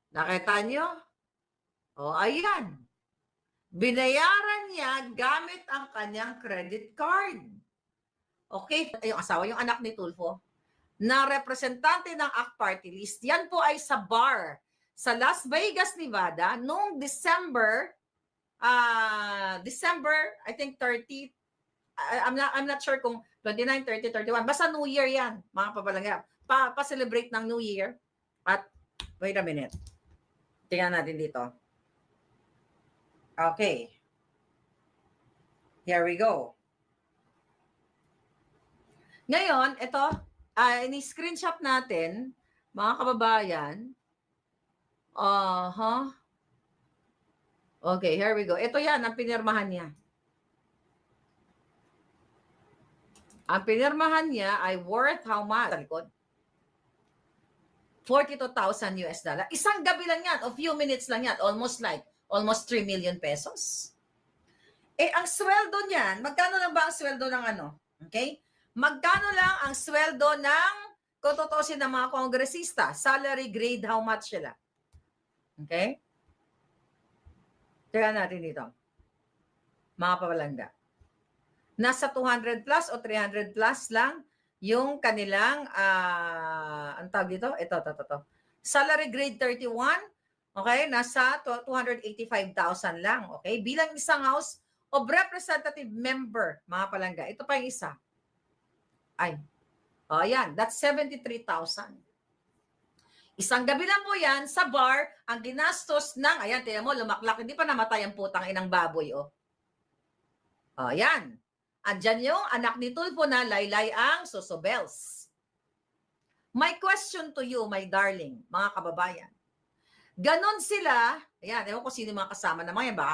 Nakita nyo? O, ayan. Binayaran niya gamit ang kanyang credit card. Okay, yung asawa, yung anak ni Tulfo, na representante ng ACT Party List, yan po ay sa bar sa Las Vegas, Nevada, noong December, I think 30, I'm not sure kung 29, 30, 31, basta New Year yan, mga papalangga. Pa-celebrate ng New Year. At, wait a minute. Tingnan natin dito. Okay. Here we go. Ngayon, ito, ini-screenshot natin, mga kababayan. Okay, here we go. Ito yan, ang pinirmahan niya. Ang pinirmahan niya ay worth how much? Sa likod. 42,000 US dollar. Isang gabi lang yan, o few minutes lang yan, almost 3 million pesos. Eh, ang sweldo niyan, magkano lang ba ang sweldo ng ano? Okay? Magkano lang ang sweldo ng, kung tutusin ng mga kongresista, salary grade, how much sila? Okay? Tingnan natin dito. Mga papalangga. Nasa 200 plus o 300 plus lang yung kanilang, ang tawag dito? Ito. Salary grade 31, okay? Nasa 285,000 lang, okay? Bilang isang House of Representative member, mga palangga. Ito pa yung isa. Ayan, that's 73,000. Isang gabi lang po yan sa bar, ang ginastos ng, ayan, tingnan mo, lumaklak, hindi pa namatay ang putang inang baboy, oh. Ayan. Andyan yung anak ni Tulfo na laylay ang Sosobels. My question to you, my darling, mga kababayan. Ganon sila, ayan, ewan ko sino mga kasama naman yan, baka